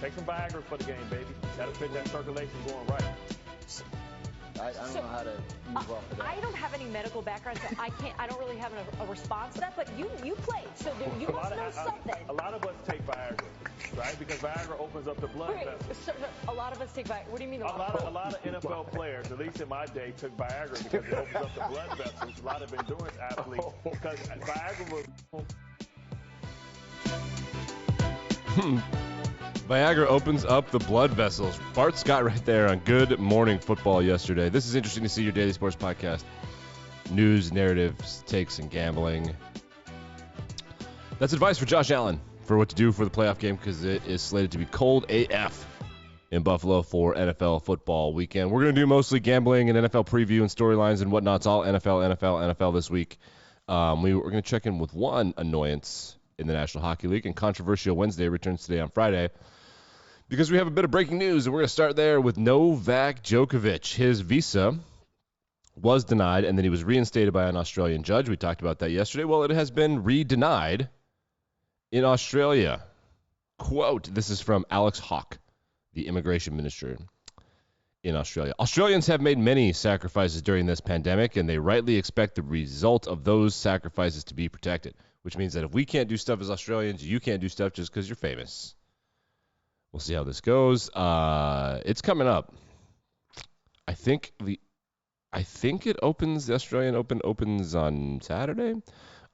Take some Viagra for the game, baby. Got to fit that circulation going right. I don't know how to move off of that. I don't have any medical background, so I don't really have a response to that. But you played, so you must know something. A lot of us take Viagra, right? Because Viagra opens up the blood vessels. So, a lot of us take Viagra. What do you mean? A lot of NFL players, at least in my day, took Viagra because it opens up the blood vessels. A lot of endurance athletes, because Viagra was. Viagra opens up the blood vessels. Bart Scott right there on Good Morning Football yesterday. This is interesting to see your daily sports podcast. News, narratives, takes, and gambling. That's advice for Josh Allen for what to do for the playoff game because it is slated to be cold AF in Buffalo for NFL football weekend. We're going to do mostly gambling and NFL preview and storylines and whatnot. It's all NFL this week. We're going to check in with one annoyance in the National Hockey League, and Controversial Wednesday returns today on Friday because we have a bit of breaking news, and we're going to start there with Novax Djokavic. His visa was denied, and then he was reinstated by an Australian judge. We talked about that yesterday. Well, it has been re-denied in Australia. Quote, this is from Alex Hawke, the immigration minister in Australia. Australians have made many sacrifices during this pandemic, and they rightly expect the result of those sacrifices to be protected, which means that if we can't do stuff as Australians, you can't do stuff just because you're famous. We'll see how this goes. It's coming up. I think it opens. The Australian Open opens on Saturday.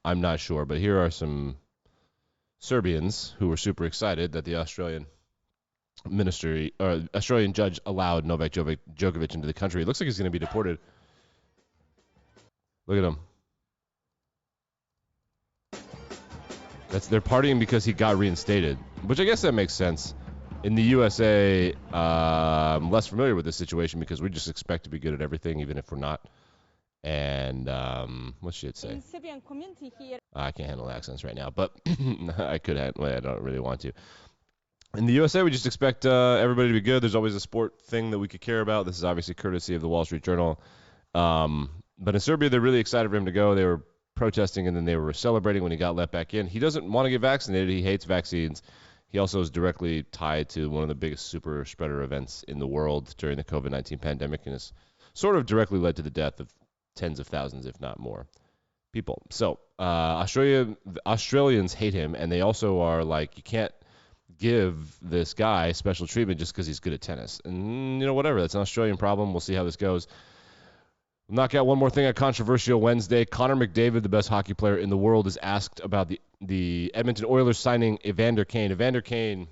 I'm not sure, but here are some Serbians who were super excited that the Australian Australian judge allowed Novak Djokovic into the country. It looks like he's going to be deported. Look at him. They're partying because he got reinstated, which I guess that makes sense. In the USA, I'm less familiar with this situation because we just expect to be good at everything, even if we're not. And what should it say? I can't handle accents right now, but I could handle it. I don't really want to. In the USA, we just expect everybody to be good. There's always a sport thing that we could care about. This is obviously courtesy of the Wall Street Journal. But in Serbia, they're really excited for him to go. They were protesting, and then they were celebrating when he got let back in. He doesn't want to get vaccinated. He hates vaccines. He also is directly tied to one of the biggest super spreader events in the world during the COVID-19 pandemic and has sort of directly led to the death of tens of thousands, if not more, people. So Australians hate him, and they also are like, you can't give this guy special treatment just because he's good at tennis. And, whatever. That's an Australian problem. We'll see how this goes. Knock out one more thing on Controversial Wednesday. Connor McDavid, the best hockey player in the world, is asked about the Edmonton Oilers signing Evander Kane. Evander Kane,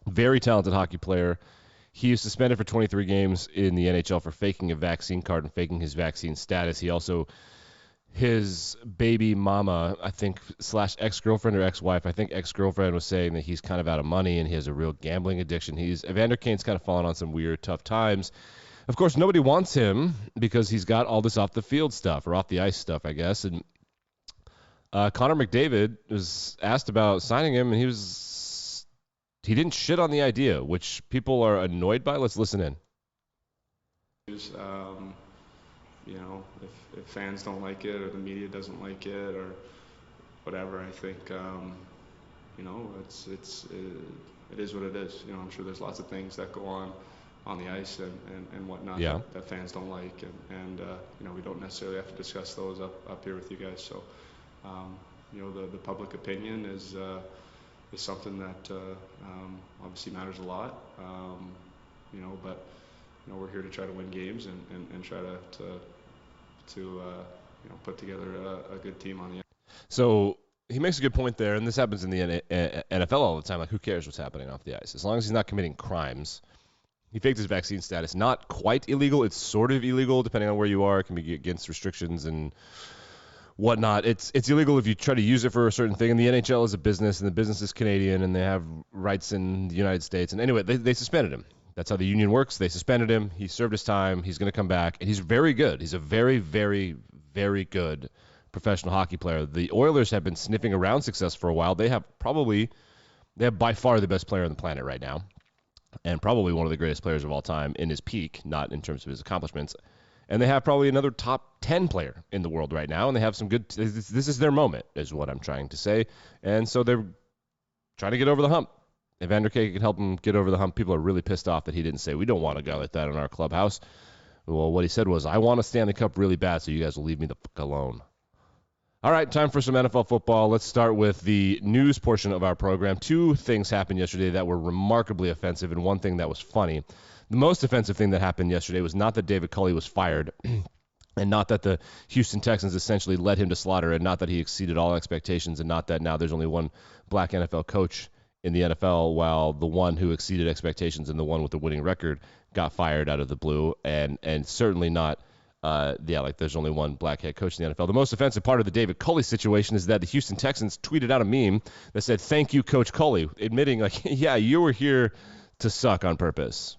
very talented hockey player. He was suspended for 23 games in the NHL for faking a vaccine card and faking his vaccine status. He also, his baby mama, I think, / ex-girlfriend or ex-wife, I think ex-girlfriend was saying that he's kind of out of money and he has a real gambling addiction. Evander Kane's kind of fallen on some weird, tough times. Of course, nobody wants him because he's got all this off-the-field stuff, or off-the-ice stuff, I guess. And Connor McDavid was asked about signing him, and he didn't shit on the idea, which people are annoyed by. Let's listen in. If fans don't like it or the media doesn't like it or whatever, I think, it is what it is. I'm sure there's lots of things that go on the ice and whatnot that fans don't like, and we don't necessarily have to discuss those up here with you guys. So, the public opinion is something that obviously matters a lot. But we're here to try to win games and try to put together a good team on the ice. So he makes a good point there, and this happens in the NFL all the time. Like, who cares what's happening off the ice? As long as he's not committing crimes. He faked his vaccine status. Not quite illegal. It's sort of illegal, depending on where you are. It can be against restrictions and whatnot. It's illegal if you try to use it for a certain thing. And the NHL is a business, and the business is Canadian, and they have rights in the United States. And anyway, they suspended him. That's how the union works. They suspended him. He served his time. He's going to come back, and he's very good. He's a very, very, very good professional hockey player. The Oilers have been sniffing around success for a while. They have by far the best player on the planet right now, and probably one of the greatest players of all time in his peak, not in terms of his accomplishments. And they have probably another top 10 player in the world right now, and they have some good this is their moment, is what I'm trying to say. And so they're trying to get over the hump. Evander Kay could help him get over the hump. People are really pissed off that he didn't say, we don't want a guy like that in our clubhouse. Well, what he said was, I want a Stanley Cup really bad, so you guys will leave me the fuck alone. All right, time for some NFL football. Let's start with the news portion of our program. 2 things happened yesterday that were remarkably offensive, and 1 thing that was funny. The most offensive thing that happened yesterday was not that David Culley was fired, and not that the Houston Texans essentially led him to slaughter, and not that he exceeded all expectations, and not that now there's only one black NFL coach in the NFL, while the one who exceeded expectations and the one with the winning record got fired out of the blue, and certainly not, there's only one black head coach in the NFL. The most offensive part of the David Culley situation is that the Houston Texans tweeted out a meme that said, "Thank you, Coach Culley," admitting, yeah, you were here to suck on purpose.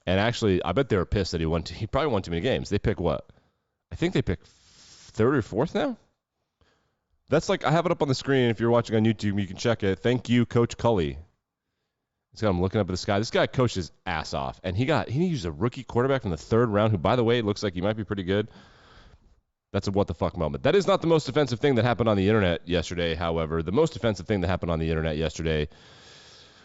And actually, I bet they were pissed that he probably won too many games. They pick what? I think they pick 3rd or 4th now? That's I have it up on the screen. If you're watching on YouTube, you can check it. Thank you, Coach Culley. It's got him looking up at the sky. This guy coached his ass off. And he used a rookie quarterback from the 3rd round, who, by the way, looks like he might be pretty good. That's a what the fuck moment. That is not the most offensive thing that happened on the internet yesterday, however. The most offensive thing that happened on the internet yesterday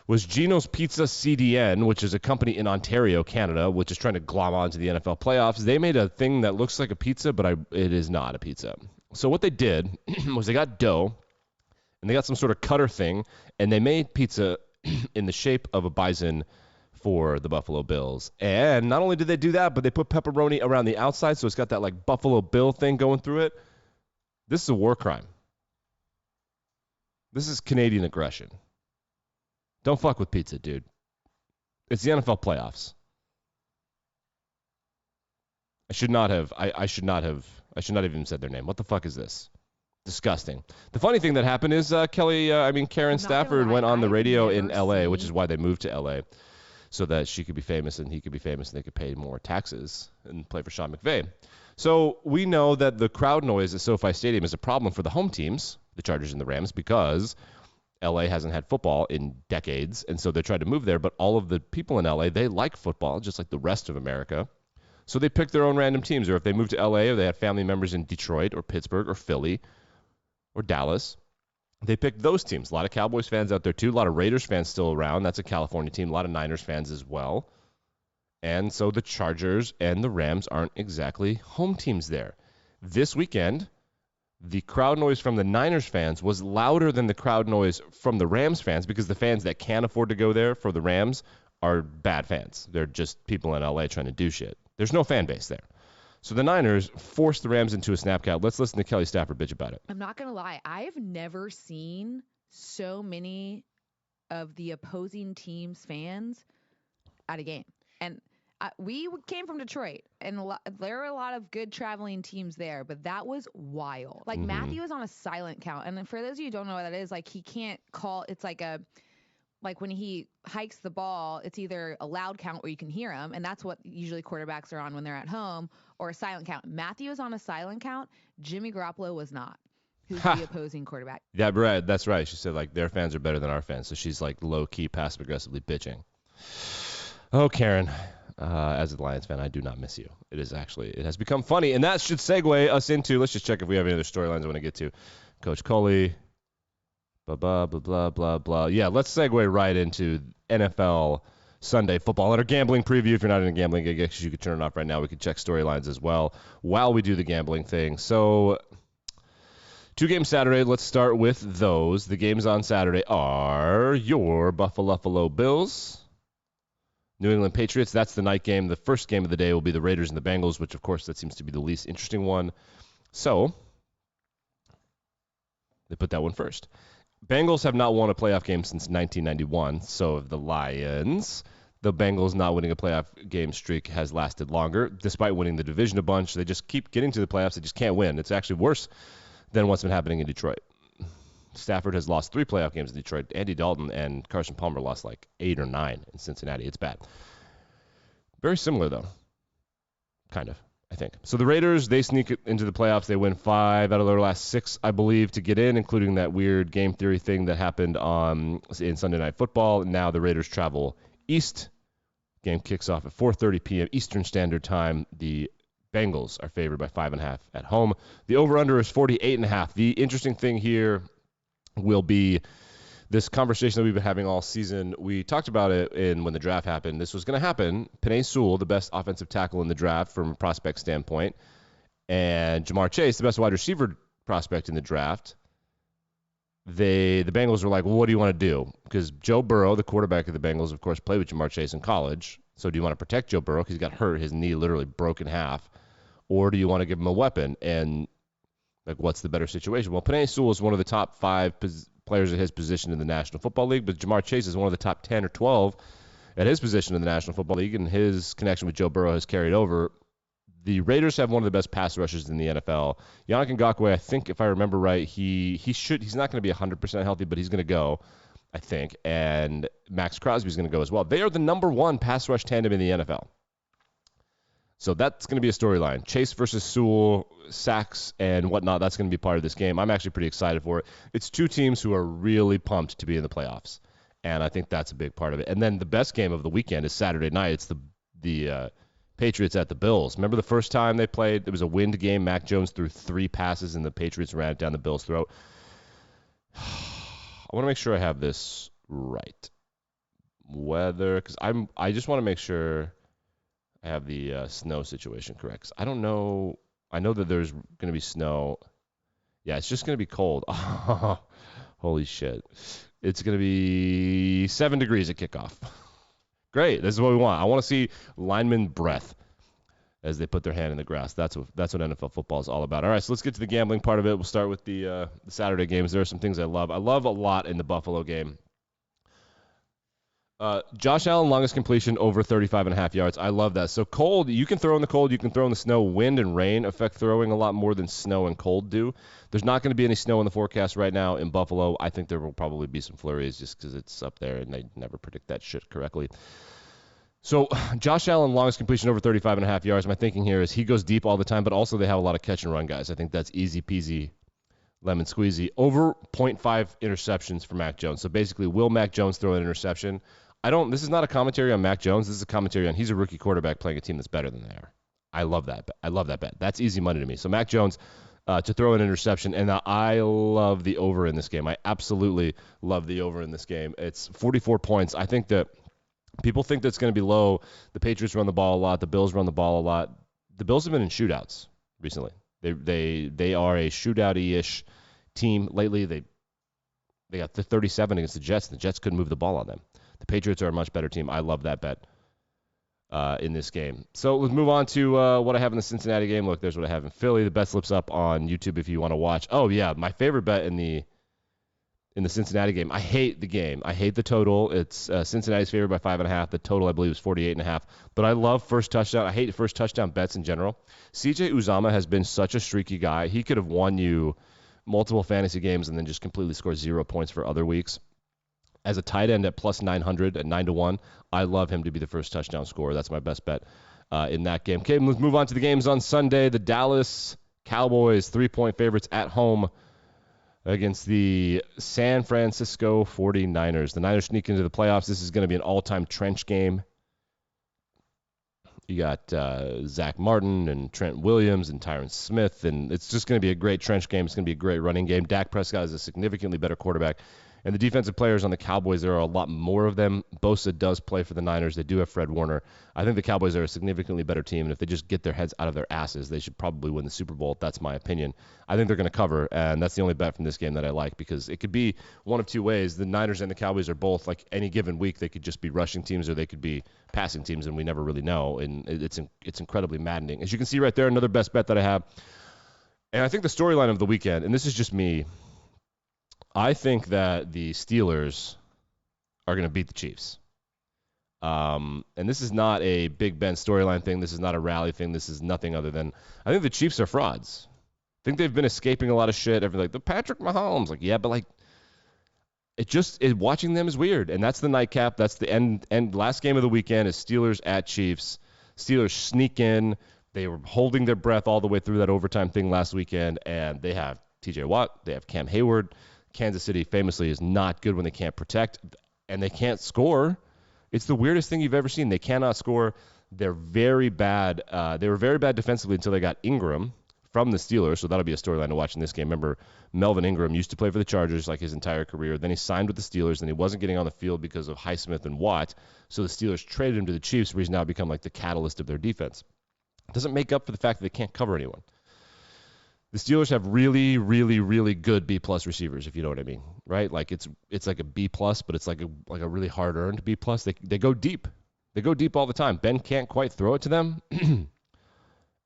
was Gino's Pizza CDN, which is a company in Ontario, Canada, which is trying to glom onto the NFL playoffs. They made a thing that looks like a pizza, but it is not a pizza. So what they did was they got dough, and they got some sort of cutter thing, and they made pizza in the shape of a bison for the Buffalo Bills. And not only did they do that, but they put pepperoni around the outside, so it's got that Buffalo Bill thing going through it. This is a war crime. This is Canadian aggression. Don't fuck with pizza, dude. It's the NFL playoffs. I should not have even said their name. What the fuck is this? Disgusting. The funny thing that happened is Karen Stafford went on the radio in L.A., which is why they moved to L.A., so that she could be famous and he could be famous and they could pay more taxes and play for Sean McVay. So we know that the crowd noise at SoFi Stadium is a problem for the home teams, the Chargers and the Rams, because L.A. hasn't had football in decades, and so they tried to move there. But all of the people in L.A., they like football, just like the rest of America. So they pick their own random teams, or if they move to L.A. or they have family members in Detroit or Pittsburgh or Philly or Dallas, they pick those teams. A lot of Cowboys fans out there, too. A lot of Raiders fans still around. That's a California team. A lot of Niners fans as well. And so the Chargers and the Rams aren't exactly home teams there. This weekend, the crowd noise from the Niners fans was louder than the crowd noise from the Rams fans, because the fans that can't afford to go there for the Rams are bad fans. They're just people in L.A. trying to do shit. There's no fan base there. So the Niners forced the Rams into a snap count. Let's listen to Kelly Stafford bitch about it. I'm not going to lie. I have never seen so many of the opposing team's fans at a game. And we came from Detroit, and there are a lot of good traveling teams there, but that was wild. Matthew was on a silent count. And for those of you who don't know what that is, he can't call. It's like when he hikes the ball, it's either a loud count where you can hear him, and that's what usually quarterbacks are on when they're at home, or a silent count. Matthew was on a silent count. Jimmy Garoppolo was not, who's the opposing quarterback. Yeah, right. That's right. She said, their fans are better than our fans, so she's, low-key, passive-aggressively bitching. Oh, Karen. As a Lions fan, I do not miss you. It has become funny, and that should segue us into, let's just check if we have any other storylines I want to get to. Coach Culley, blah, blah, blah, blah, blah, blah. Yeah, let's segue right into NFL Sunday football and our gambling preview. If you're not in a gambling gig, you could turn it off right now. We could check storylines as well while we do the gambling thing. So 2 games Saturday. Let's start with those. The games on Saturday are your Buffalo Bills, New England Patriots. That's the night game. The first game of the day will be the Raiders and the Bengals, which, of course, that seems to be the least interesting one. So they put that one first. Bengals have not won a playoff game since 1991. So have the Lions. The Bengals not winning a playoff game streak has lasted longer. Despite winning the division a bunch, they just keep getting to the playoffs. They just can't win. It's actually worse than what's been happening in Detroit. Stafford has lost 3 playoff games in Detroit. Andy Dalton and Carson Palmer lost 8 or 9 in Cincinnati. It's bad. Very similar, though. Kind of, I think. So the Raiders, they sneak into the playoffs. They win 5 out of their last 6, I believe, to get in, including that weird game theory thing that happened in Sunday Night Football. Now the Raiders travel east. Game kicks off at 4:30 p.m. Eastern Standard Time. The Bengals are favored by 5.5 at home. The over-under is 48.5. The interesting thing here will be this conversation that we've been having all season, we talked about it when the draft happened. This was going to happen. Penei Sewell, the best offensive tackle in the draft from a prospect standpoint, and Jamar Chase, the best wide receiver prospect in the draft. The Bengals were like, well, what do you want to do? Because Joe Burrow, the quarterback of the Bengals, of course, played with Jamar Chase in college. So do you want to protect Joe Burrow because he got hurt, his knee literally broke in half, or do you want to give him a weapon? And like, what's the better situation? Well, Penei Sewell is one of the top 5 players at his position in the National Football League, but Jamar Chase is one of the top 10 or 12 at his position in the National Football League, and his connection with Joe Burrow has carried over. The Raiders have one of the best pass rushers in the NFL. Yannick Ngakoue, I think if I remember right, he's not going to be 100% healthy, but he's going to go, I think. And Max Crosby's going to go as well. They are the number 1 pass rush tandem in the NFL. So that's going to be a storyline. Chase versus Sewell, sacks and whatnot, that's going to be part of this game. I'm actually pretty excited for it. It's 2 teams who are really pumped to be in the playoffs, and I think that's a big part of it. And then the best game of the weekend is Saturday night. It's the Patriots at the Bills. Remember the first time they played? It was a wind game. Mac Jones threw 3 passes, and the Patriots ran it down the Bills' throat. I want to make sure I have this right. Weather, because I just want to make sure I have the snow situation correct. 'Cause I don't know. I know that there's going to be snow. Yeah, it's just going to be cold. Holy shit. It's going to be 7 degrees at kickoff. Great. This is what we want. I want to see lineman breath as they put their hand in the grass. That's what NFL football is all about. All right, so let's get to the gambling part of it. We'll start with the Saturday games. There are some things I love. I love a lot in the Buffalo game. Josh Allen, longest completion over 35.5 yards. I love that. So cold, you can throw in the cold, you can throw in the snow. Wind and rain affect throwing a lot more than snow and cold do. There's not going to be any snow in the forecast right now in Buffalo. I think there will probably be some flurries just because it's up there and they never predict that shit correctly. So Josh Allen, longest completion over 35.5 yards. My thinking here is he goes deep all the time, but also they have a lot of catch and run guys. I think that's easy peasy lemon squeezy. Over 0.5 interceptions for Mac Jones. So basically, will Mac Jones throw an interception? This is not a commentary on Mac Jones. This is a commentary on he's a rookie quarterback playing a team that's better than they are. I love that. I love that bet. That's easy money to me. So Mac Jones to throw an interception, and I love the over in this game. I absolutely love the over in this game. It's 44 points. I think that people think that's going to be low. The Patriots run the ball a lot. The Bills run the ball a lot. The Bills have been in shootouts recently. They are a shootout-y-ish team lately. They got the 37 against the Jets. The Jets couldn't move the ball on them. The Patriots are a much better team. I love that bet in this game. So let's move on to what I have in the Cincinnati game. Look, there's what I have in Philly. The bet slips up on YouTube if you want to watch. Oh, yeah, my favorite bet in the Cincinnati game. I hate the game. I hate the total. It's Cincinnati's favored by 5.5. The total, I believe, is 48.5. But I love first touchdown. I hate first touchdown bets in general. CJ Uzomah has been such a streaky guy. He could have won you multiple fantasy games and then just completely score 0 points for other weeks. As a tight end at plus 900 at 9-1, I love him to be the first touchdown scorer. That's my best bet in that game. Okay, let's move on to the games on Sunday. The Dallas Cowboys, 3-point favorites at home against the San Francisco 49ers. The Niners sneak into the playoffs. This is going to be an all-time trench game. You got Zach Martin and Trent Williams and Tyron Smith, and it's just going to be a great trench game. It's going to be a great running game. Dak Prescott is a significantly better quarterback. And the defensive players on the Cowboys, there are a lot more of them. Bosa does play for the Niners. They do have Fred Warner. I think the Cowboys are a significantly better team, and if they just get their heads out of their asses, they should probably win the Super Bowl. That's my opinion. I think they're going to cover, and that's the only bet from this game that I like because it could be one of two ways. The Niners and the Cowboys are both, like any given week, they could just be rushing teams or they could be passing teams, and we never really know, and it's incredibly maddening. As you can see right there, another best bet that I have. And I think the storyline of the weekend, and this is just me, I think that the Steelers are going to beat the Chiefs. And this is not a Big Ben storyline thing. This is not a rally thing. This is nothing other than I think the Chiefs are frauds. I think they've been escaping a lot of shit. Everything like the Patrick Mahomes. Like, yeah, but like watching them is weird. And that's the nightcap. That's the end. Last game of the weekend is Steelers at Chiefs. Steelers sneak in. They were holding their breath all the way through that overtime thing last weekend. And they have TJ Watt. They have Cam Hayward. Kansas City famously is not good when they can't protect, and they can't score. It's the weirdest thing you've ever seen. They cannot score. They're very bad. They were very bad defensively until they got Ingram. from the Steelers, so that'll be a storyline to watch in this game. Remember, Melvin Ingram used to play for the Chargers like his entire career. Then he signed with the Steelers, and he wasn't getting on the field because of Highsmith and Watt, so the Steelers traded him to the Chiefs, where he's now become like the catalyst of their defense. It doesn't make up for the fact that they can't cover anyone. The Steelers have really, really, really good B-plus receivers, if you know what I mean, right? Like it's like a B-plus, but it's like a really hard-earned B-plus. They go deep. They go deep all the time. Ben can't quite throw it to them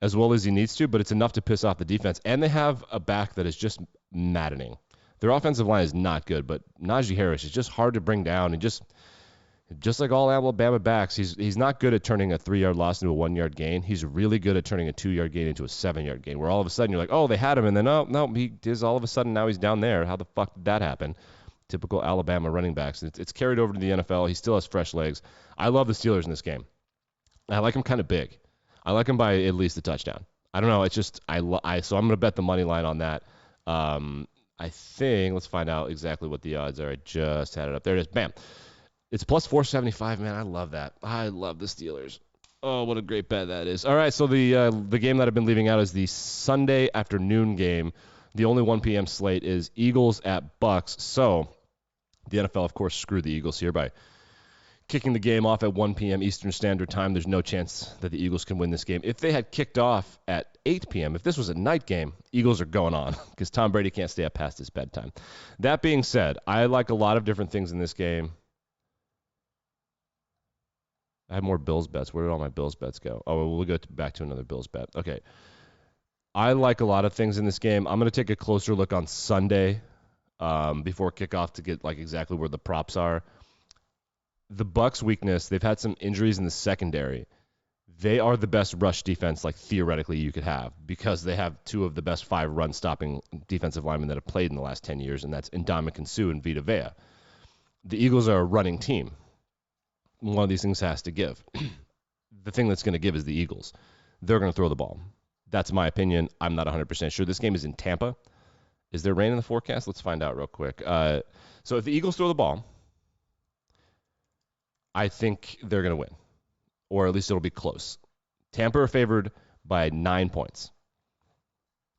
as well as he needs to, but it's enough to piss off the defense. And they have a back that is just maddening. Their offensive line is not good, but Najee Harris is just hard to bring down. And just like all Alabama backs, he's not good at turning a 3-yard loss into a 1-yard gain. He's really good at turning a 2-yard gain into a 7-yard gain, where all of a sudden you're like, oh, they had him, and then, oh, no, he is all of a sudden now he's down there. How the fuck did that happen? Typical Alabama running backs. It's carried over to the NFL. He still has fresh legs. I love the Steelers in this game. I like him kind of big. I like him by at least a touchdown. I don't know. It's just so I'm going to bet the money line on that. I think let's find out exactly what the odds are. I just had it up. There it is. Bam. It's plus 475, man. I love that. I love the Steelers. Oh, what a great bet that is. All right, so the game that I've been leaving out is the Sunday afternoon game. The only 1 p.m. slate is Eagles at Bucks. So the NFL, of course, screwed the Eagles here by kicking the game off at 1 p.m. Eastern Standard Time. There's no chance that the Eagles can win this game. If they had kicked off at 8 p.m., if this was a night game, Eagles are going on because Tom Brady can't stay up past his bedtime. That being said, I like a lot of different things in this game. I have more Bills bets. Where did all my Bills bets go? Oh, we'll go back to another Bills bet. Okay. I like a lot of things in this game. I'm going to take a closer look on Sunday before kickoff to get like exactly where the props are. The Bucs' weakness, they've had some injuries in the secondary. They are the best rush defense, like theoretically you could have, because they have 2 of the best 5 run-stopping defensive linemen that have played in the last 10 years, and that's Ndamukong Suh and Vita Vea. The Eagles are a running team. One of these things has to give. The thing that's going to give is the Eagles. They're going to throw the ball. That's my opinion. I'm not 100% sure. This game is in Tampa. Is there rain in the forecast? Let's find out real quick. So if the Eagles throw the ball, I think they're going to win, or at least it'll be close. Tampa are favored by 9 points.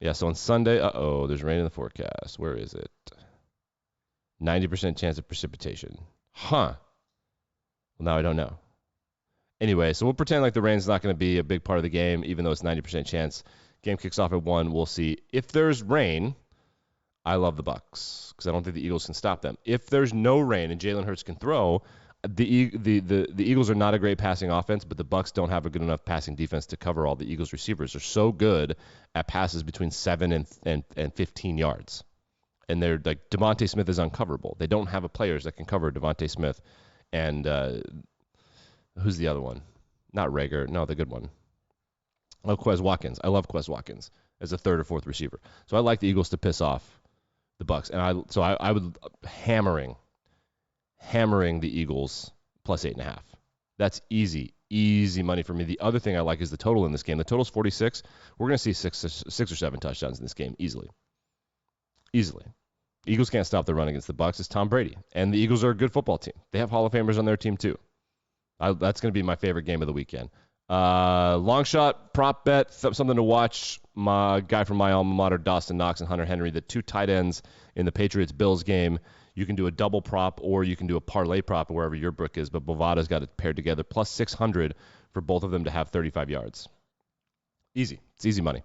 Yeah, so on Sunday, there's rain in the forecast. Where is it? 90% chance of precipitation. Huh. Well, now I don't know. Anyway, so we'll pretend like the rain's not going to be a big part of the game, even though it's 90% chance. Game kicks off at 1. We'll see. If there's rain, I love the Bucs because I don't think the Eagles can stop them. If there's no rain and Jalen Hurts can throw, the Eagles are not a great passing offense, but the Bucs don't have a good enough passing defense to cover all the Eagles receivers. They're so good at passes between 7 and 15 yards. And they're like Devontae Smith is uncoverable. They don't have a players that can cover Devontae Smith. And who's the other one? Not Rager. No, the good one. Oh, Quez Watkins. I love Quez Watkins as a 3rd or 4th receiver. So I like the Eagles to piss off the Bucs. And I would hammering the Eagles plus 8.5. That's easy money for me. The other thing I like is the total in this game. The total's 46. We're going to see 6 or 7 touchdowns in this game easily. Eagles can't stop the run against the Bucs. It's Tom Brady. And the Eagles are a good football team. They have Hall of Famers on their team, too. That's going to be my favorite game of the weekend. Long shot, prop bet, something to watch. My guy from my alma mater, Dawson Knox and Hunter Henry, the 2 tight ends in the Patriots-Bills game. You can do a double prop or you can do a parlay prop wherever your book is, but Bovada's got it paired together. Plus 600 for both of them to have 35 yards. Easy. It's easy money.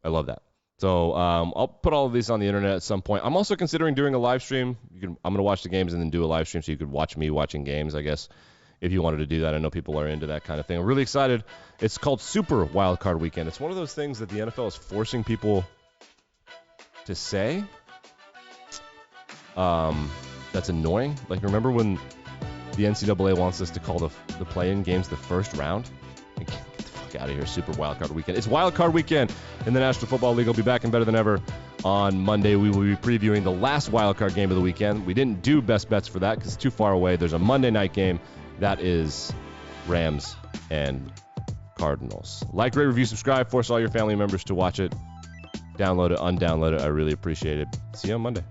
I love that. So I'll put all of these on the internet at some point. I'm also considering doing a live stream. I'm going to watch the games and then do a live stream so you could watch me watching games, I guess, if you wanted to do that. I know people are into that kind of thing. I'm really excited. It's called Super Wildcard Weekend. It's one of those things that the NFL is forcing people to say. That's annoying. Like, remember when the NCAA wants us to call the play-in games the first round? Get the fuck out of here. Super Wildcard Weekend. It's Wildcard Weekend in the National Football League. I'll be back and better than ever on Monday. We will be previewing the last wildcard game of the weekend. We didn't do best bets for that because it's too far away. There's a Monday night game. That is Rams and Cardinals. Like, rate, review, subscribe. Force all your family members to watch it. Download it, undownload it. I really appreciate it. See you on Monday.